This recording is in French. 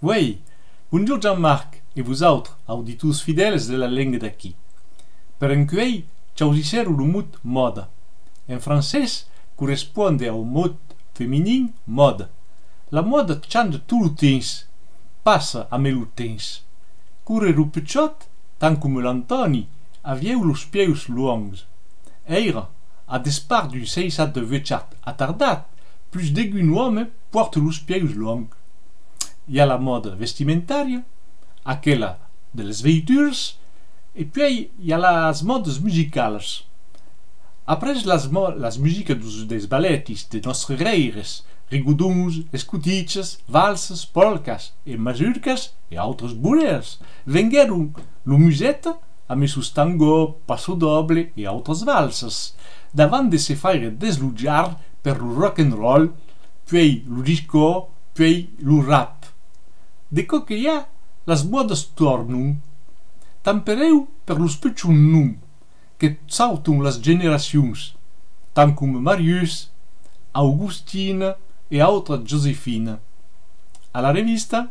Oui, bonjour Jean-Marc et vous autres, auditeurs fidèles de la langue d'aquí. Per enquei, choisissez le mot mode. En français, correspond au mot féminin mode. La mode change tout le temps, passe à le temps. Courir le petit, tant comme l'Antoni, avait los pieds longs. Eira, à despart d'une seisat de vechat attardat, plus d'aigun homme porte los pieds longs. Il y a la mode vestimentaria, aquella de les veitures, et puis il y a les modes musicales. Après les musiques des balletis de nostres reires, rigodons, escutiches, valses, polkas et mazurkas et autres bourrers, vengueron la musette amb sus tango, passo doble et autres valses, davant de se faire deslujar per le rock'n'roll, puis le disco, puis le rap. De que hi ha, les modes tornen. Tampereu per los petits noms que salten les generacions, tant com Marius, Augustine et autres Josephine. A la revista